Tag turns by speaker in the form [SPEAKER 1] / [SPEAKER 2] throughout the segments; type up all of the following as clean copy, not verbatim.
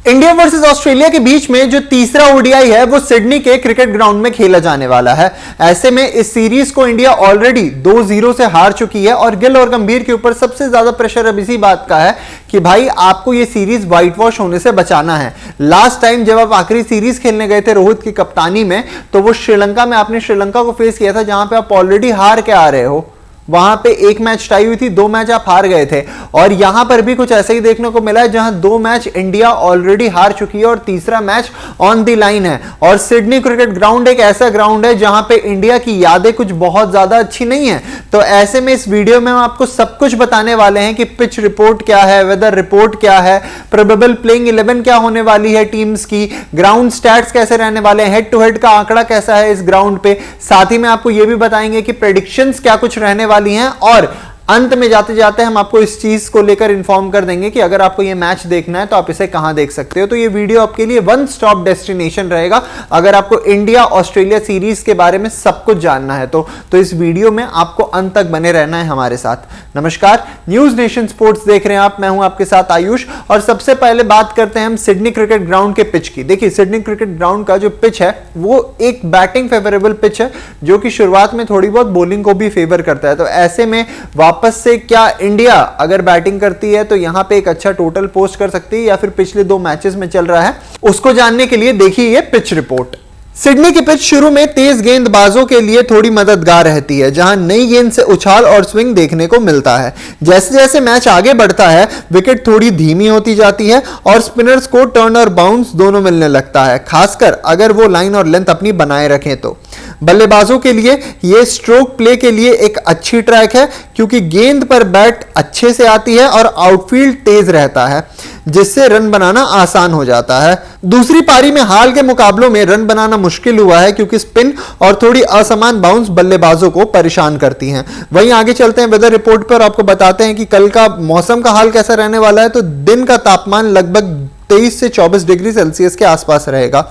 [SPEAKER 1] India versus Australia के बीच में जो तीसरा ओडीआई है वो सिडनी के क्रिकेट ग्राउंड में खेला जाने वाला है। ऐसे में इस सीरीज को इंडिया ऑलरेडी 2-0 से हार चुकी है और गिल और गंभीर के ऊपर सबसे ज्यादा प्रेशर अब इसी बात का है कि भाई आपको ये सीरीज व्हाइट वॉश होने से बचाना है। लास्ट टाइम जब आप आखिरी सीरीज खेलने गए थे रोहित की कप्तानी में, तो वो श्रीलंका में आपने श्रीलंका को फेस किया था जहां पे आप ऑलरेडी हार के आ रहे हो। वहां पे एक मैच टाई हुई थी, 2 मैच आप हार गए थे और यहां पर भी कुछ ऐसा ही देखने को मिला है जहां 2 मैच इंडिया ऑलरेडी हार चुकी है और तीसरा मैच ऑन द लाइन है। और सिडनी क्रिकेट ग्राउंड एक ऐसा ग्राउंड है जहां पे इंडिया की यादें कुछ बहुत ज्यादा अच्छी नहीं है। तो ऐसे में इस वीडियो में हम आपको सब कुछ बताने वाले हैं कि पिच रिपोर्ट क्या है, वेदर रिपोर्ट क्या है, प्रोबेबल प्लेइंग 11 क्या होने वाली है टीम्स की, ग्राउंड स्टैट्स कैसे रहने वाले हैं, हेड टू हेड का आंकड़ा कैसा है इस ग्राउंड पे। साथ ही में आपको यह भी बताएंगे कि प्रेडिक्शंस क्या कुछ रहने वाली हैं और अंत में जाते जाते हम आपको इस चीज को लेकर इंफॉर्म कर देंगे कि अगर आपको ये मैच देखना है तो आप इसे कहां देख सकते हो। तो ये वीडियो आपके लिए वन स्टॉप डेस्टिनेशन रहेगा अगर आपको इंडिया ऑस्ट्रेलिया सीरीज के बारे में सब कुछ जानना है तो इस वीडियो में आपको अंत तक बने रहना है हमारे साथ। नमस्कार, न्यूज नेशन स्पोर्ट्स देख रहे हैं आप, मैं हूं आपके साथ आयुष। और सबसे पहले बात करते हैं हम सिडनी क्रिकेट ग्राउंड के पिच की। देखिए, सिडनी क्रिकेट ग्राउंड का जो पिच है वो एक बैटिंग फेवरेबल पिच है जो कि शुरुआत में थोड़ी बहुत बॉलिंग को भी फेवर करता है। तो ऐसे में वापस से क्या इंडिया अगर बैटिंग करती है तो यहां पे एक अच्छा टोटल पोस्ट कर सकती है या फिर पिछले 2 मैचेस में चल रहा है, उसको जानने के लिए देखिए ये पिच रिपोर्ट। सिडनी की पिच शुरू में तेज गेंदबाजों के लिए थोड़ी मददगार रहती है जहां नई गेंद से उछाल और स्विंग देखने को मिलता है। जैसे जैसे मैच आगे बढ़ता है विकेट थोड़ी धीमी होती जाती है और स्पिनर्स को टर्न और बाउंस दोनों मिलने लगता है, खासकर अगर वो लाइन और लेंथ अपनी बनाए रखें तो। बल्लेबाजों के लिए यह स्ट्रोक प्ले के लिए एक अच्छी ट्रैक है क्योंकि गेंद पर बैट अच्छे से आती है और आउटफील्ड तेज रहता है जिससे रन बनाना आसान हो जाता है। दूसरी पारी में हाल के मुकाबलों में रन बनाना मुश्किल हुआ है क्योंकि स्पिन और थोड़ी असमान बाउंस बल्लेबाजों को परेशान करती हैं। वहीं आगे चलते हैं वेदर रिपोर्ट पर, आपको बताते हैं कि कल का मौसम का हाल कैसा रहने वाला है। तो दिन का तापमान लगभग 23 से 24 डिग्री सेल्सियस के आसपास रहेगा।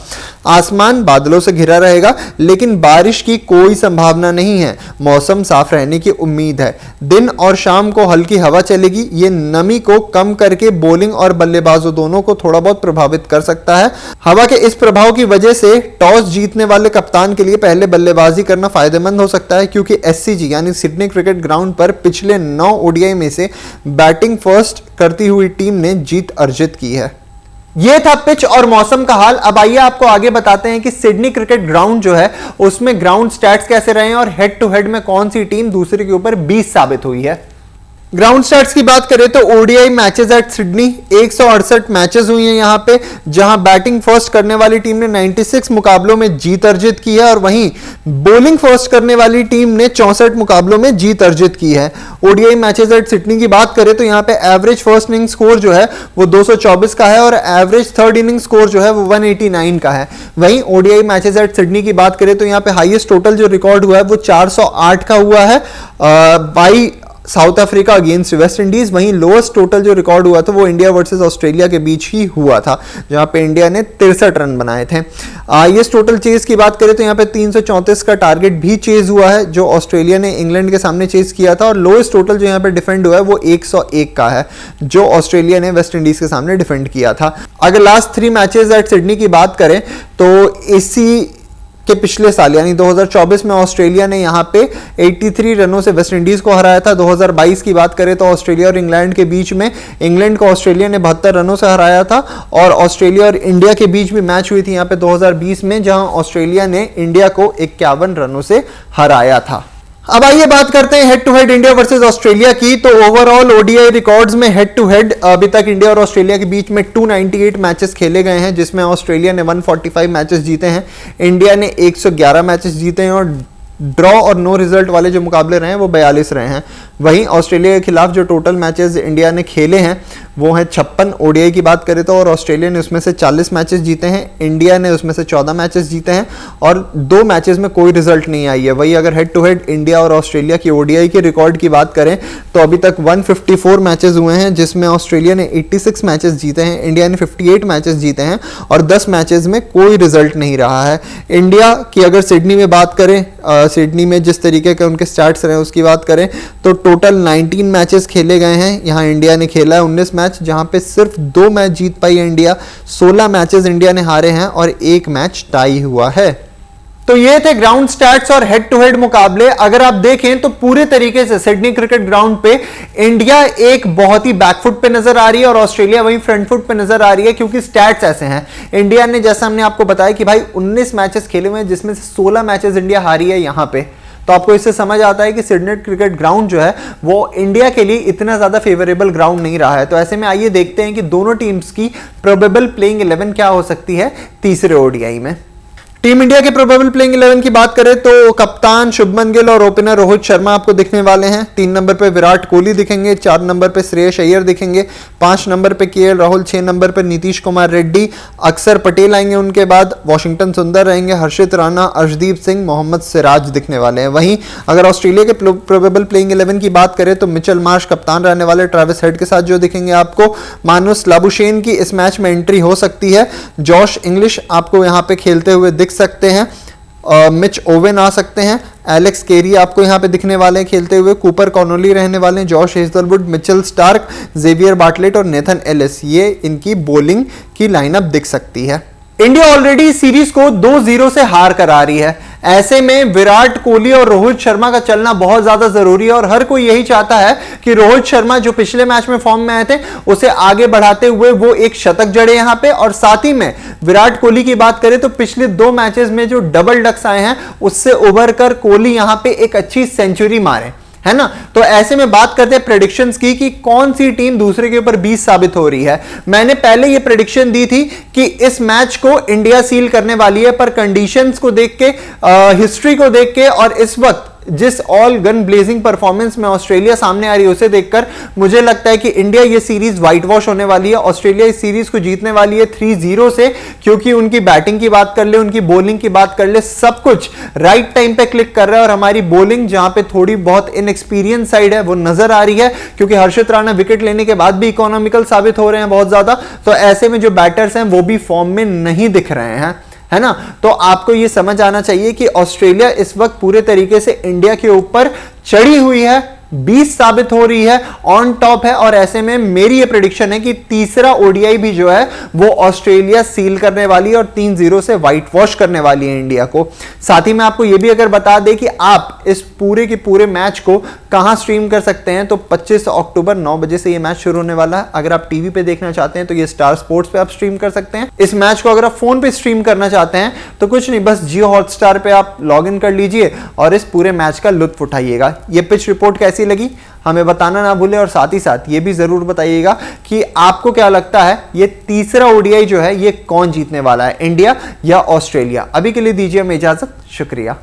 [SPEAKER 1] आसमान बादलों से घिरा रहेगा लेकिन बारिश की कोई संभावना नहीं है। मौसम साफ रहने की उम्मीद है। दिन और शाम को हल्की हवा चलेगी, ये नमी को कम करके बॉलिंग और बल्लेबाजों दोनों को थोड़ा बहुत प्रभावित कर सकता है। हवा के इस प्रभाव की वजह से टॉस जीतने वाले कप्तान के लिए पहले बल्लेबाजी करना फायदेमंद हो सकता है क्योंकि एससीजी यानी सिडनी क्रिकेट ग्राउंड पर पिछले 9 ओडीआई में से बैटिंग फर्स्ट करती हुई टीम ने जीत अर्जित की है। ये था पिच और मौसम का हाल। अब आइए आपको आगे बताते हैं कि सिडनी क्रिकेट ग्राउंड जो है उसमें ग्राउंड स्टैट्स कैसे रहे हैं और हेड टू हेड में कौन सी टीम दूसरे के ऊपर 20 साबित हुई है। ग्राउंड स्टैट्स की बात करें तो ODI matches at Sydney 168 matches हुई हैं यहां पे, जहां बैटिंग फर्स्ट करने वाली टीम ने 96 मुकाबलों में जीत अर्जित की है और वहीं बॉलिंग फर्स्ट करने वाली टीम ने 64 मुकाबलों में जीत अर्जित की है। ओडीआई मैचेस एट सिडनी की बात करें तो यहां पे एवरेज फर्स्ट इनिंग स्कोर जो है वो 224 का है और एवरेज थर्ड इनिंग स्कोर जो है वो 189 का है। वहीं ओडीआई मैचेस एट सिडनी की बात करें तो यहां पे हाईएस्ट टोटल जो रिकॉर्ड हुआ है वो 408 का हुआ है by south Africa against West Indies. वहीं लोएस्ट टोटल जो रिकॉर्ड हुआ था वो इंडिया वर्सेस ऑस्ट्रेलिया के बीच ही हुआ था जहां पे इंडिया ने 63 रन बनाए थे। ये टोटल चेज की बात करें तो यहां पे 334 का टारगेट भी चेज हुआ है जो ऑस्ट्रेलिया ने इंग्लैंड के सामने चेज किया था और लोएस्ट टोटल जो यहां पे डिफेंड हुआ है वो 101 का है जो ऑस्ट्रेलिया ने वेस्ट इंडीज के सामने डिफेंड किया था। अगर लास्ट 3 मैचेस एट सिडनी की बात करें तो इसी के पिछले साल यानी 2024 में ऑस्ट्रेलिया ने यहां पे 83 रनों से वेस्ट इंडीज को हराया था। 2022 की बात करें तो ऑस्ट्रेलिया और इंग्लैंड के बीच में इंग्लैंड को ऑस्ट्रेलिया ने 72 रनों से हराया था और ऑस्ट्रेलिया और इंडिया के बीच भी मैच हुई थी यहां पे 2020 में जहां ऑस्ट्रेलिया ने इंडिया को 51 रनों से हराया था। अब आइए बात करते हैं head to head India versus Australia की। तो ओवरऑल ओडीआई रिकॉर्ड्स में हेड टू हेड अभी तक इंडिया और ऑस्ट्रेलिया के बीच में 298 मैचेस खेले गए हैं जिसमें ऑस्ट्रेलिया ने 145 मैचेस जीते हैं, इंडिया ने 111 मैचेस जीते हैं और ड्रॉ और नो रिजल्ट वाले जो मुकाबले रहे हैं वो 42 रहे हैं। वहीं ऑस्ट्रेलिया के खिलाफ जो टोटल मैचेस इंडिया ने खेले हैं वो हैं 56 ओडीआई की बात करें तो और ऑस्ट्रेलिया ने उसमें से 40 मैचेस जीते हैं, इंडिया ने उसमें से 14 मैचेस जीते हैं और 2 मैचेस में कोई रिजल्ट नहीं आई है। वही अगर हेड टू हेड इंडिया और ऑस्ट्रेलिया की ओडीआई के रिकॉर्ड की बात करें तो अभी तक 154 मैचेस हुए हैं जिसमें ऑस्ट्रेलिया ने 86 मैचेस जीते हैं, इंडिया ने 58 मैचेस जीते हैं और 10 मैचेस में कोई रिजल्ट नहीं रहा है। इंडिया की अगर सिडनी में बात करें सिडनी में जिस तरीके के उनके स्टार्ट्स रहे उसकी बात करें तो टोटल 19 मैचेस खेले गए हैं। यहाँ इंडिया ने खेला है 19 मैच, जहां पे सिर्फ 2 मैच जीत पाई है इंडिया। 16 मैचेस इंडिया ने हारे हैं और 1 मैच टाई हुआ है। तो ये थे ग्राउंड स्टैट्स और हेड टू हेड मुकाबले। अगर आप देखें तो पूरे तरीके से सिडनी क्रिकेट ग्राउंड पे इंडिया एक बहुत ही बैकफुट पे नजर आ रही है और ऑस्ट्रेलिया वहीं फ्रंट फुट पे नजर आ रही है, क्योंकि स्टैट्स ऐसे हैं। इंडिया ने, जैसा हमने आपको बताया कि भाई 19 मैचेस खेले हुए हैं, जिसमें से 16 मैचेस इंडिया हारी है यहां पे। तो आपको इससे समझ आता है कि सिडनी क्रिकेट ग्राउंड जो है वो इंडिया के लिए इतना ज्यादा फेवरेबल ग्राउंड नहीं रहा है। तो ऐसे में आइए देखते हैं कि दोनों टीम्स की प्रोबेबल प्लेइंग 11 क्या हो सकती है तीसरे ओडीआई में। टीम इंडिया के प्रोबेबल प्लेइंग 11 की बात करें तो कप्तान शुभमन गिल और ओपनर रोहित शर्मा आपको दिखने वाले हैं। 3 नंबर पे विराट कोहली दिखेंगे, 4 नंबर पे श्रेयस अय्यर दिखेंगे, 5 नंबर पे केएल राहुल, 6 नंबर पे नीतीश कुमार रेड्डी, अक्षर पटेल आएंगे उनके बाद, वॉशिंगटन सुंदर रहेंगे, हर्षित राणा, अर्शदीप सिंह, मोहम्मद सिराज दिखने वाले हैं। वहीं अगर ऑस्ट्रेलिया के प्रोबेबल प्लेइंग 11 की बात करें तो मिचेल मार्श कप्तान रहने वाले, ट्रेविस हेड के साथ जो दिखेंगे आपको, मानुस लाबुशेन की इस मैच में एंट्री हो सकती है, जॉश इंग्लिश आपको यहां पे खेलते हुए दिख सकते हैं, मिच ओवेन आ सकते हैं, एलेक्स केरी आपको यहां पे दिखने वाले हैं खेलते हुए, कूपर कॉनोली रहने वाले हैं, Josh Hazlewood, Mitchell Starc, Xavier Bartlett और नेथन एलिस, ये इनकी बॉलिंग की लाइनअप दिख सकती है। इंडिया ऑलरेडी सीरीज को 2-0 से हार कर आ रही है। ऐसे में विराट कोहली और रोहित शर्मा का चलना बहुत ज्यादा जरूरी है और हर कोई यही चाहता है कि रोहित शर्मा जो पिछले मैच में फॉर्म में आए थे उसे आगे बढ़ाते हुए वो एक शतक जड़े यहां पे। और साथ ही में विराट कोहली की बात करें तो पिछले 2 मैचेस में जो डबल डक्स आए हैं उससे उभर कर कोहली यहां पे एक अच्छी सेंचुरी मारे, है ना। तो ऐसे में बात करते हैं प्रेडिक्शंस की कि कौन सी टीम दूसरे के ऊपर 20 साबित हो रही है। मैंने पहले ये प्रेडिक्शन दी थी कि इस मैच को इंडिया सील करने वाली है, पर कंडीशंस को देख के, हिस्ट्री को देख के और इस वक्त जिस ऑल गन ब्लेजिंग परफॉर्मेंस में ऑस्ट्रेलिया सामने आ रही है उसे देखकर मुझे लगता है कि इंडिया ये सीरीज व्हाइट वॉश होने वाली है। ऑस्ट्रेलिया इस सीरीज को जीतने वाली है 3-0 से, क्योंकि उनकी बैटिंग की बात कर ले, उनकी बॉलिंग की बात कर ले, सब कुछ राइट टाइम पे क्लिक कर रहा है। और हमारी बॉलिंग जहां पे थोड़ी बहुत इनएक्सपीरियंस साइड है वो नजर आ रही है, क्योंकि हर्षित राणा विकेट लेने के बाद भी इकोनॉमिकल साबित हो रहे हैं बहुत ज्यादा। तो ऐसे में जो बैटर्स हैं वो भी फॉर्म में नहीं दिख रहे हैं, है ना। तो आपको यह समझ आना चाहिए कि ऑस्ट्रेलिया इस वक्त पूरे तरीके से इंडिया के ऊपर चढ़ी हुई है, 20 साबित हो रही है, ऑन टॉप है। और ऐसे में मेरी यह प्रेडिक्शन है कि तीसरा ओडीआई भी जो है वो ऑस्ट्रेलिया सील करने वाली है और 3-0 से व्हाइट वॉश करने वाली है इंडिया को। साथ ही में आपको यह भी अगर बता दें कि आप इस पूरे के पूरे मैच को कहां स्ट्रीम कर सकते हैं, तो 25 अक्टूबर 9 बजे से यह मैच शुरू होने वाला है। अगर आप टीवी पे देखना चाहते हैं तो ये स्टार स्पोर्ट्स पे आप स्ट्रीम कर सकते हैं। इस मैच को अगर आप फोन पे स्ट्रीम करना चाहते हैं तो कुछ नहीं, बस जियो हॉटस्टार पे आप लॉग इन कर लीजिए और इस पूरे मैच का लुत्फ उठाइएगा। ये पिच रिपोर्ट कैसी लगी हमें बताना ना भूले, और साथ ही साथ ये भी जरूर बताइएगा कि आपको क्या लगता है ये तीसरा ओडीआई जो है ये कौन जीतने वाला है, इंडिया या ऑस्ट्रेलिया। अभी के लिए दीजिए हमें इजाजत, शुक्रिया।